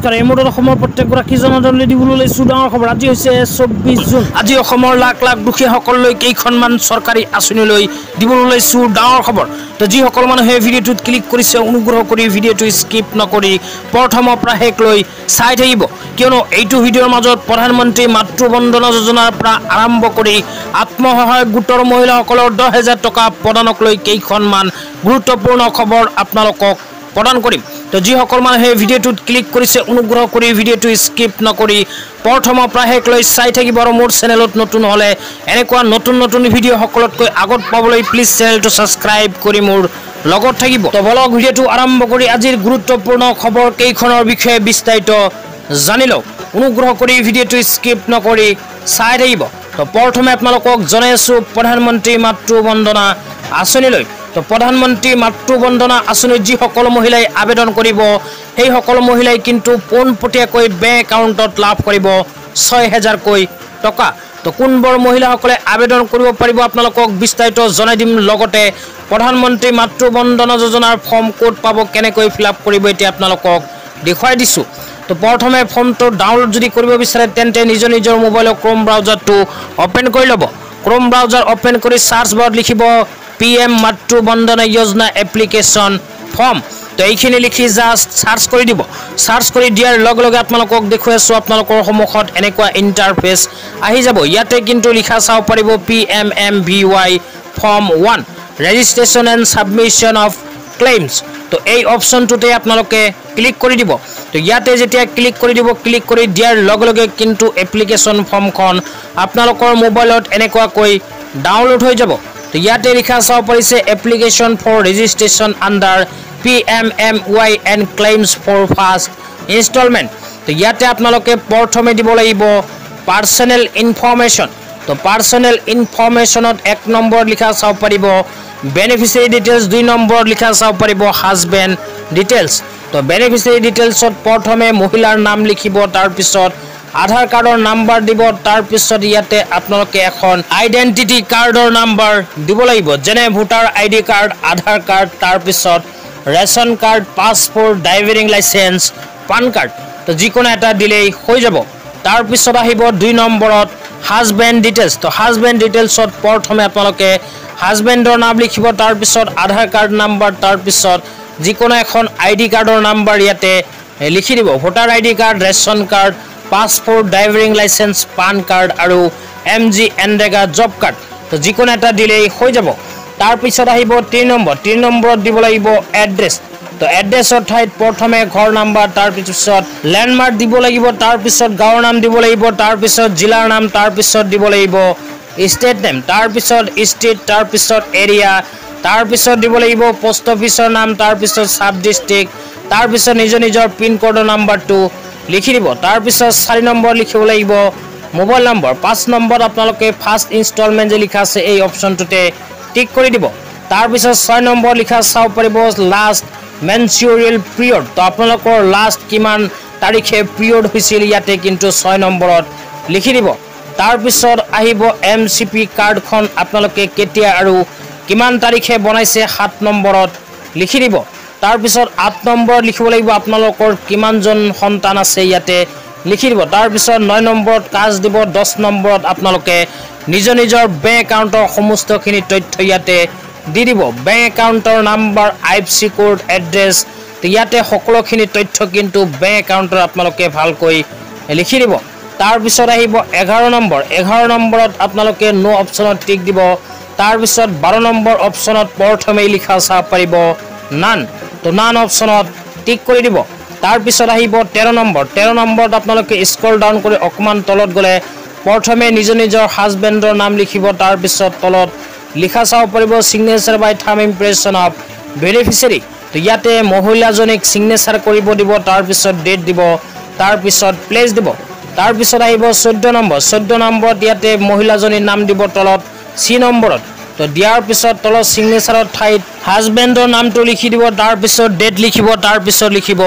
নমস্কাৰ এই মুহূৰ্তত অসমৰ প্ৰত্যেকগৰাকী জনসাধাৰণলৈ দিবলৈ লৈছোঁ ডাঙৰ খবৰ। আজি হৈছে 24 জুন। আজি অসমৰ লাখ লাখ দুখীয়াসকললৈ কেইখনমান চৰকাৰী আঁচনিলৈ দিবলৈ লৈছোঁ ডাঙৰ খবৰ। তো যিসকল মানুহে ভিডিঅ'টোত ক্লিক কৰিছে অনুগ্ৰহ কৰি ভিডিঅ'টো স্কিপ নকৰি প্ৰথমৰ পৰা শেষলৈ চাই থাকিব, কিয়নো এইটো ভিডিঅ'ৰ মাজত প্ৰধানমন্ত্ৰী মাতৃ বন্দনা যোজনাৰ পৰা আৰম্ভ কৰি আত্মসহায়ক গোটৰ মহিলাসকলৰ 10,000 টকা প্ৰদানক লৈ কেইখনমান গুৰুত্বপূৰ্ণ খবৰ আপোনালোকক প্ৰদান কৰিম। তো যিসকল মানুহে ভিডিঅ'টোত ক্লিক কৰিছে অনুগ্ৰহ কৰি ভিডিঅ'টো স্কিপ নকৰি প্ৰথমৰ পৰা শেষলৈ চাই থাকিব আৰু মোৰ চেনেলত নতুন হ'লে এনেকুৱা নতুন নতুন ভিডিঅ' সকলোতকৈ আগত পাবলৈ প্লিজ চেনেলটো ছাবস্ক্ৰাইব কৰি মোৰ লগত থাকিব। তো বলক ভিডিঅ'টো আৰম্ভ কৰি আজিৰ গুৰুত্বপূৰ্ণ খবৰ কেইখনৰ বিষয়ে বিস্তাৰিত জানি লওক। অনুগ্ৰহ কৰি ভিডিঅ'টো স্কিপ নকৰি চাই থাকিব। তো প্ৰথমে আপোনালোকক জনাই আছোঁ প্ৰধানমন্ত্ৰী মাতৃ বন্দনা আঁচনিলৈ। তো প্ৰধানমন্ত্ৰী মাতৃ বন্দনা আঁচনিত যিসকল মহিলাই আবেদন কৰিব সেই সকল মহিলাই কিন্তু পোনপটীয়াকৈ বেংক একাউণ্টত লাভ কৰিব 6,000কৈ টকা। তো কোনবোৰ মহিলাসকলে আবেদন কৰিব পাৰিব আপোনালোকক বিস্তাৰিত জনাই দিম। লগতে প্ৰধানমন্ত্ৰী মাতৃ বন্দনা যোজনাৰ ফৰ্ম ক'ত পাব, কেনেকৈ ফিল আপ কৰিব এতিয়া আপোনালোকক দেখুৱাই দিছোঁ। তো প্ৰথমে ফৰ্মটো ডাউনলোড যদি কৰিব বিচাৰে তেন্তে নিজৰ মোবাইলৰ ক্ৰোম ব্ৰাউজাৰটো অ'পেন কৰি ল'ব। ক্ৰোম ব্ৰাউজাৰ অ'পেন কৰি সাৰ্চ বাৰত লিখিব PM মাতৃ বন্দনা যোজনা এপ্লিকেশ্যন ফৰ্ম। তো এইখিনি লিখি জাষ্ট সাৰ্চ কৰি দিব। সাৰ্চ কৰি দিয়াৰ লগে লগে আপোনালোকক দেখুৱাই আছোঁ আপোনালোকৰ সন্মুখত এনেকুৱা ইণ্টাৰফেচ আহি যাব। ইয়াতে কিন্তু লিখা চাব পাৰিব PMMVY form 1 registration and submission of claims. তো এই অপশ্যনটোতে আপোনালোকে ক্লিক কৰি দিব। তো ইয়াতে যেতিয়া ক্লিক কৰি দিব, ক্লিক কৰি দিয়াৰ লগে লগে কিন্তু এপ্লিকেশ্যন ফৰ্মখন আপোনালোকৰ মোবাইলত এনেকুৱাকৈ ডাউনলোড হৈ যাব। তো ইয়াতে লিখা চাব পাৰিছে application for registration under PMMY and claims for first instalment. তো ইয়াতে আপোনালোকে প্ৰথমে দিব লাগিব পাৰ্চনেল ইনফৰ্মেশ্যন। তো পাৰ্চনেল ইনফৰ্মেশ্যনত 1 নম্বৰত লিখা চাব পাৰিব বেনিফিচিয়াৰী ডিটেইলছ, 2 নম্বৰত লিখা চাব পাৰিব হাজবেণ্ড ডিটেইলছ। তো বেনিফিচিয়াৰী ডিটেইলছত প্ৰথমে মহিলাৰ নাম লিখিব, তাৰপিছত আধাৰ কাৰ্ডৰ নাম্বাৰ দিব, তাৰপিছত ইয়াতে আপোনালোকে এখন আইডেণ্টিটি কাৰ্ডৰ নাম্বাৰ দিব লাগিব, যেনে voter ID card, Aadhaar card, তাৰপিছত ration card, passport, driving licence, PAN card. তো যিকোনো এটা দিলেই হৈ যাব। তাৰপিছত আহিব 2 নম্বৰত হাজবেণ্ড ডিটেইলছ। তো হাজবেণ্ড ডিটেইলছত প্ৰথমে আপোনালোকে হাজবেণ্ডৰ নাম লিখিব, তাৰপিছত আধাৰ কাৰ্ড নাম্বাৰ, তাৰপিছত যিকোনো এখন ID কাৰ্ডৰ নাম্বাৰ ইয়াতে লিখি দিব। Voter ID card, ration card, passport, driving licence, PAN card আৰু MG এনৰেগা জব কাৰ্ড। তো যিকোনো এটা দিলেই হৈ যাব। তাৰপিছত আহিব 3 নম্বৰ। 3 নম্বৰত দিব লাগিব এড্ৰেছ। তো এড্ৰেছৰ ঠাইত প্ৰথমে ঘৰ নাম্বাৰ, তাৰপিছত লেণ্ডমাৰ্ক দিব লাগিব, তাৰপিছত গাঁৱৰ নাম দিব লাগিব, তাৰপিছত জিলাৰ নাম, তাৰপিছত দিব লাগিব ষ্টেট নেম, তাৰপিছত ষ্টেট, তাৰপিছত এৰিয়া, তাৰপিছত দিব লাগিব পোষ্ট অফিচৰ নাম, তাৰপিছত চাব ডিষ্ট্ৰিক্ট, তাৰপিছত নিজৰ পিনক'ডৰ নাম্বাৰটো লিখি দিব। তাৰপিছত 4 নম্বৰ লিখিব লাগিব মোবাইল নম্বৰ। 5 নম্বৰত আপোনালোকে ফাৰ্ষ্ট ইনষ্টলমেণ্ট যে লিখা আছে এই অপশ্যনটোতে টিক কৰি দিব। তাৰপিছত 6 নম্বৰ লিখা চাব পাৰিব লাষ্ট মেনচিউৰিয়েল পিৰিয়ড। তো আপোনালোকৰ লাষ্ট কিমান তাৰিখে পিৰিয়ড হৈছিল ইয়াতে কিন্তু 6 নম্বৰত লিখি দিব। তাৰপিছত আহিব MCP কাৰ্ডখন আপোনালোকে কেতিয়া আৰু কিমান তাৰিখে বনাইছে 7 নম্বৰত লিখি দিব। তাৰপিছত 8 নম্বৰত লিখিব লাগিব আপোনালোকৰ কিমানজন সন্তান আছে ইয়াতে লিখি দিব। তাৰপিছত 9 নম্বৰত কাষ্ট দিব। 10 নম্বৰত আপোনালোকে নিজৰ বেংক একাউণ্টৰ সমস্তখিনি তথ্য ইয়াতে দি দিব। বেংক একাউণ্টৰ নাম্বাৰ, IFSC কোড, এড্ৰেছ, ইয়াতে সকলোখিনি তথ্য কিন্তু বেংক একাউণ্টৰ আপোনালোকে ভালকৈ লিখি দিব। তাৰপিছত আহিব 11 নম্বৰ। 11 নম্বৰত আপোনালোকে নো অপশ্যনত টিক দিব। তাৰপিছত 12 নম্বৰ অপশ্যনত প্ৰথমেই লিখা চাব পাৰিব নান। তো নান অপশ্যনত টিক কৰি দিব। তাৰপিছত আহিব 13 নম্বৰ। 13 নম্বৰত আপোনালোকে স্ক্ৰল ডাউন কৰি অকণমান তলত গ'লে প্ৰথমে নিজৰ হাজবেণ্ডৰ নাম লিখিব, তাৰপিছত তলত লিখা চাব পাৰিব signature by thumb impression of beneficiary. তো ইয়াতে মহিলাজনীক ছিগনেচাৰ কৰিব দিব, তাৰপিছত ডেট দিব, তাৰপিছত প্লেচ দিব। তাৰপিছত আহিব 14 নম্বৰ। 14 নম্বৰত ইয়াতে মহিলাজনীৰ নাম দিব তলত C নম্বৰত। তো দিয়াৰ পিছত তলত ছিগনেচাৰৰ ঠাইত হাজবেণ্ডৰ নামটো লিখি দিব, তাৰপিছত ডেট লিখিব, তাৰপিছত লিখিব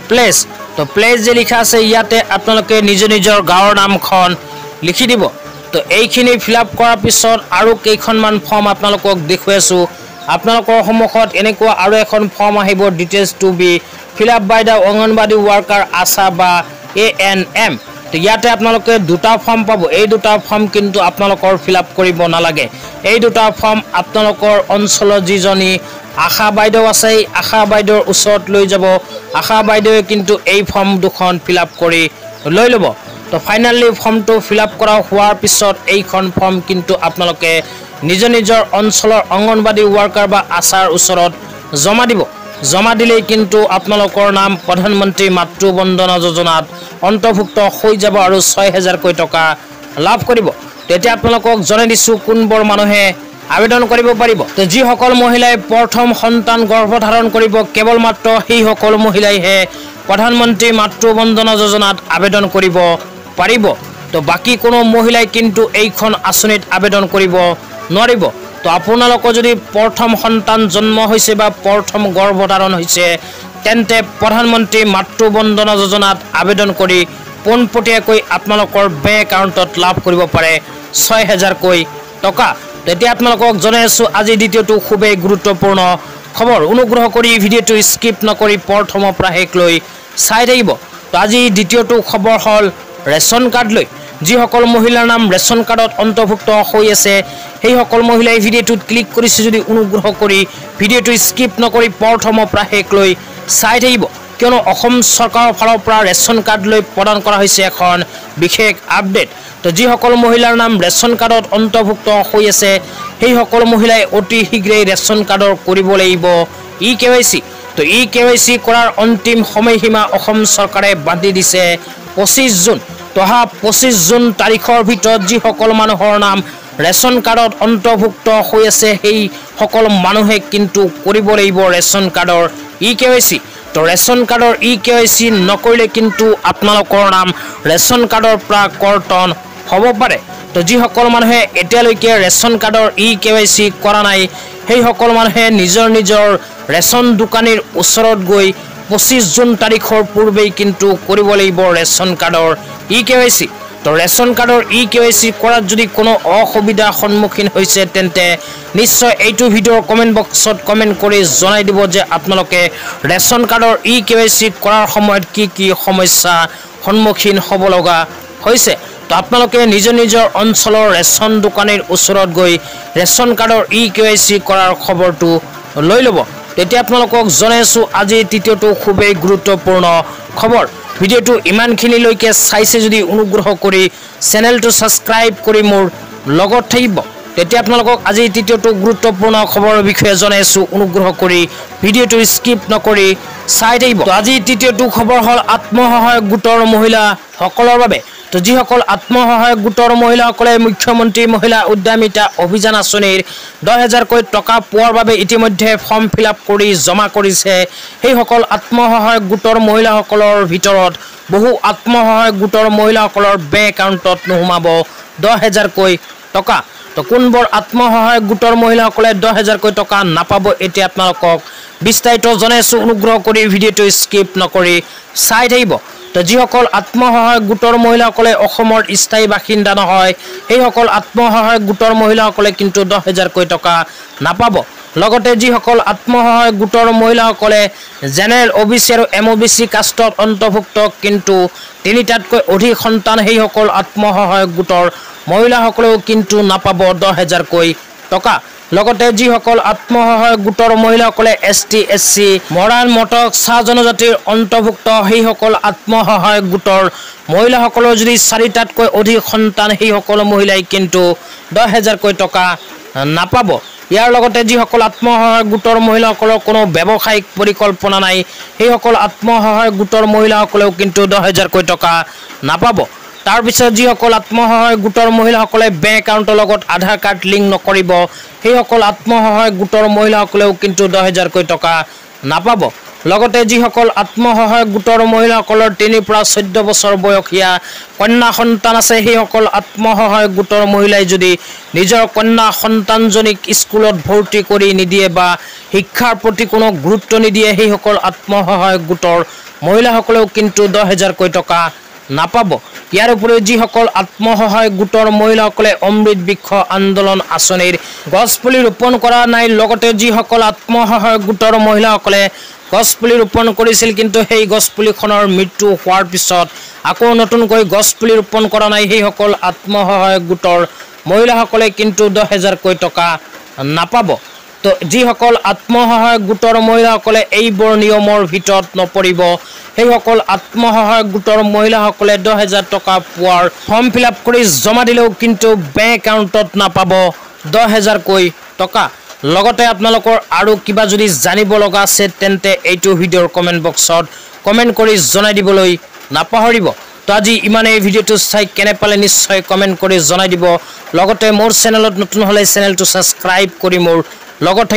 প্লেচ। তো প্লেচ যে লিখা আছে ইয়াতে আপোনালোকে নিজৰ গাঁৱৰ নামখন লিখি দিব। তো এইখিনি ফিল আপ কৰাৰ পিছত আৰু কেইখনমান ফৰ্ম আপোনালোকক দেখুৱাই আছোঁ। আপোনালোকৰ সন্মুখত এনেকুৱা আৰু এখন ফৰ্ম আহিব details to be fill up by the anganwadi worker ASHA বা ANM তো ইয়াতে আপোনালোকে দুটা ফৰ্ম পাব এই দুটা ফৰ্ম কিন্তু আপোনালোকৰ ফিল আপ কৰিব নালাগে এই দুটা ফৰ্ম আপোনালোকৰ অঞ্চলৰ যিজনী আশা বাইদেউ আছে আশা বাইদেউৰ ওচৰত লৈ যাব আশা বাইদেৱে কিন্তু এই ফৰ্ম দুখন ফিল আপ কৰি লৈ ল'ব তো ফাইনালি ফৰ্মটো ফিল আপ কৰা হোৱাৰ পিছত এইখন ফৰ্ম কিন্তু আপোনালোকে নিজৰ অঞ্চলৰ অঙ্গনবাড়ী ৱাৰ্কাৰ বা আশাৰ ওচৰত জমা দিব জমা দিলেই কিন্তু আপোনালোকৰ নাম প্ৰধানমন্ত্ৰী মাতৃ বন্দনা যোজনাত অন্তৰ্ভুক্ত হৈ যাব আৰু 6000 টকা লাভ কৰিব তেতিয়া আপোনালোকক জনাই দিছো কোনবোৰ মানুহে আবেদন কৰিব পাৰিব তো যি সকল মহিলাই প্ৰথম সন্তান গৰ্ভধাৰণ কৰিব কেৱল মাত্ৰ সেই সকল মহিলাইহে প্ৰধানমন্ত্ৰী মাতৃ বন্দনা যোজনাত আবেদন কৰিব পাৰিব তো বাকি কোনো মহিলাই কিন্তু এইখন আঁচনিত আবেদন কৰিব নোৱাৰিব তো আপোনালোকৰ যদি প্ৰথম সন্তান জন্ম হৈছে বা প্ৰথম গৰ্ভধাৰণ হৈছে তেন্তে প্ৰধানমন্ত্ৰী মাতৃ বন্দনা যোজনাত আবেদন কৰি পোনপটীয়াকৈ আপোনালোকৰ বেংক একাউণ্টত লাভ কৰিব পাৰে 6000 টকা তেতিয়া আপোনালোকক জনাই আছো আজি দ্বিতীয়টো খুবেই গুৰুত্বপূৰ্ণ খবৰ অনুগ্ৰহ কৰি ভিডিঅ'টো স্কিপ নকৰি প্ৰথমৰ পৰা শেষলৈ চাই থাকিব তো আজি দ্বিতীয়টো খবৰ হল ৰেচন কাৰ্ড লৈ যি সকল মহিলাৰ নাম ৰেচন কাৰ্ডত অন্তৰ্ভুক্ত হৈ আছে সেই সকল মহিলাই ভিডিঅ'টোত ক্লিক কৰিছে যদি অনুগ্ৰহ কৰি ভিডিঅ'টো স্কিপ নকৰি প্ৰথমৰ পৰা শেষলৈ চাই থাকিব কিয়নো অসম চৰকাৰৰ ফালৰ পৰা ৰেচন কাৰ্ড লৈ প্ৰদান কৰা হৈছে এখন বিশেষ আপডেট তো যি সকল মহিলাৰ নাম ৰেচন কাৰ্ডত অন্তৰ্ভুক্ত হৈ আছে সেই সকল মহিলাই অতি শীঘ্ৰেই ৰেচন কাৰ্ডৰ কৰিব লাগিব EKYC তো EKYC কৰাৰ অন্তিম সময়সীমা অসম চৰকাৰে বান্ধি দিছে 25 জুন তো 25 জুন তাৰিখৰ ভিতৰত যি সকল মানুহৰ নাম ৰেচন কাৰ্ডত অন্তৰ্ভুক্ত হৈ আছে সেই সকল মানুহে কিন্তু কৰিব লাগিব ৰেচন কাৰ্ডৰ EKYC তো ৰেচন কাৰ্ডৰ EKYC নকৰিলে কিন্তু আপোনালোকৰ নাম ৰেচন কাৰ্ডৰ পৰা কৰ্তন হ'ব পাৰে তো যি সকল মানুহে এতিয়ালৈকে ৰেচন কাৰ্ডৰ EKYC কৰা নাই সেই সকল মানুহে নিজৰ ৰেচন দোকানীৰ ওচৰত গৈ 25 জুন তাৰিখৰ পূৰ্বেই কিন্তু কৰিব লাগিব ৰেচন কাৰ্ডৰ EKYC তো ৰেচন কাৰ্ডৰ EKYC কৰাত যদি কোনো অসুবিধা সন্মুখীন হৈছে তেন্তে নিশ্চয় এইটো ভিডিঅ'ৰ কমেন্ট বক্সত কমেন্ট কৰি জনাই দিব যে আপোনালোকে ৰেচন কাৰ্ডৰ EKYC কৰাৰ সময়ত কি সমস্যা সন্মুখীন হ'ব লগা হৈছে তো আপোনালোকে নিজৰ অঞ্চলৰ ৰেচন দোকানীৰ ওচৰত গৈ ৰেচন কাৰ্ডৰ EKYC কৰাৰ খবৰটো লৈ ল'ব তেতিয়া আপোনালোকক জনাইছো আজি তৃতীয়টো খুবেই গুৰুত্বপূৰ্ণ খবৰ ভিডিঅ'টো ইমানখিনিলৈকে চাইছে যদি অনুগ্ৰহ কৰি চেনেলটো সাবস্ক্ৰাইব কৰি মোৰ লগত থাকিব তেতিয়া আপোনালোকক আজি তৃতীয়টো গুৰুত্বপূৰ্ণ খবৰৰ বিষয়ে জনাইছো অনুগ্ৰহ কৰি ভিডিঅ'টো স্কিপ নকৰি চাই থাকিব তো আজি তৃতীয়টো খবৰ হল আত্মসহায়ক গোটৰ মহিলা সকলৰ বাবে তো যি সকল আত্মসহায়ক গোটৰ মহিলাসকলে মুখ্যমন্ত্ৰী মহিলা উদ্যমিতা অভিযান আঁচনিৰ 10000 টকা পোৱাৰ বাবে ইতিমধ্যে ফৰ্ম ফিল আপ কৰি জমা কৰিছে সেই সকল আত্মসহায়ক গোটৰ মহিলাসকলৰ ভিতৰত বহু আত্মসহায়ক গোটৰ মহিলাসকলৰ বেংক একাউণ্টত নোসোমাব 10000 টকা তো কোনবোৰ আত্মসহায়ক গোটৰ মহিলাসকলে 10000 টকা নাপাব এতিয়া আপোনালোকক বিস্তাৰিত জনাইছো অনুগ্ৰহ কৰি ভিডিঅ'টো স্কিপ নকৰি চাই থাকিব তো যি সকল আত্মসহায়ক গোটৰ মহিলাসকলে অসমৰ স্থায়ী বাসিন্দা নহয় সেই সকল আত্মসহায়ক গোটৰ মহিলাসকলে কিন্তু 10000 টকা নাপাব লগতে যি সকল আত্মসহায়ক গোটৰ মহিলাসকলে জেনেৰেল OBC আৰু MOBC কাষ্টত অন্তৰ্ভুক্ত কিন্তু তিনিটাতকৈ অধিক সন্তান সেই সকল আত্মসহায়ক গোটৰ মহিলাসকলেও কিন্তু নাপাব 10000 টকা লগতে যি সকল আত্মসহায়ক গোটৰ মহিলাসকলে ST SC মৰাণ মটক চাহ জনজাতিৰ অন্তৰ্ভুক্ত সেই সকল আত্মসহায়ক গোটৰ মহিলাসকলৰ যদি 4টাতকৈ অধিক সন্তান সেই সকল মহিলাই কিন্তু 10000 টকা নাপাব ইয়াৰ লগতে যি সকল আত্মসহায়ক গোটৰ মহিলাসকলৰ কোনো ব্যৱসায়িক পৰিকল্পনা নাই সেই সকল আত্মসহায়ক গোটৰ মহিলাসকলেও কিন্তু 10000 টকা নাপাব তাৰ পিছত যি সকল আত্মসহায়ক গোটৰ মহিলাসকলে বেংক একাউণ্টৰ লগত আধাৰ কাৰ্ড লিংক নকৰিব সেই সকল আত্মসহায়ক গোটৰ মহিলাসকলেও কিন্তু 10000 টকা নাপাব লগতে যি সকল আত্মসহায়ক গোটৰ মহিলাসকলৰ 3 পৰা 14 বছৰ বয়সীয়া কন্যা সন্তান আছে সেই সকল আত্মসহায়ক গোটৰ মহিলাই যদি নিজৰ কন্যা সন্তানজনীক স্কুলত ভৰ্তি কৰি নিদিয়ে বা শিক্ষাৰ প্ৰতি কোনো গুৰুত্ব নিদিয়ে সেই সকল আত্মসহায়ক গোটৰ মহিলাসকলেও কিন্তু 10000 টকা নাপাব ইয়াৰ উপৰি যি সকল আত্মসহায়ক গোটৰ মহিলাসকলে অমৃত বৃক্ষ আন্দোলন আঁচনিৰ গছপুলি ৰোপণ কৰা নাই লগতে যি সকল আত্মসহায়ক গোটৰ মহিলাসকলে গছপুলি ৰোপণ কৰিছিল, কিন্তু সেই গছপুলিখনৰ মৃত্যু হোৱাৰ পিছত আকৌ নতুনকৈ গছপুলি ৰোপণ কৰা নাই সেইসকল আত্মসহায়ক গোটৰ মহিলাসকলে কিন্তু 10,000কৈ টকা নাপাব। তো যিসকল আত্মসহায়ক গোটৰ মহিলাসকলে এইবোৰ নিয়মৰ ভিতৰত নপৰিব, সেইসকল আত্মসহায়ক গোটৰ মহিলাসকলে 10,000 টকা পোৱাৰ ফৰ্ম ফিল আপ কৰি জমা দিলেও কিন্তু বেংক একাউণ্টত নাপাব 10,000কৈ টকা। লগতে আপোনালোকৰ আৰু কিবা যদি জানিব লগা আছে তেন্তে এইটো ভিডিঅ'ৰ কমেণ্ট বক্সত কমেণ্ট কৰি জনাই দিবলৈ নাপাহৰিব। তো আজি ইমানেই, ভিডিঅ'টো চাই কেনে পালে নিশ্চয় কমেণ্ট কৰি জনাই দিব। লগতে মোৰ চেনেলত নতুন হ'লে চেনেলটো ছাবস্ক্ৰাইব কৰি মোৰ লগতে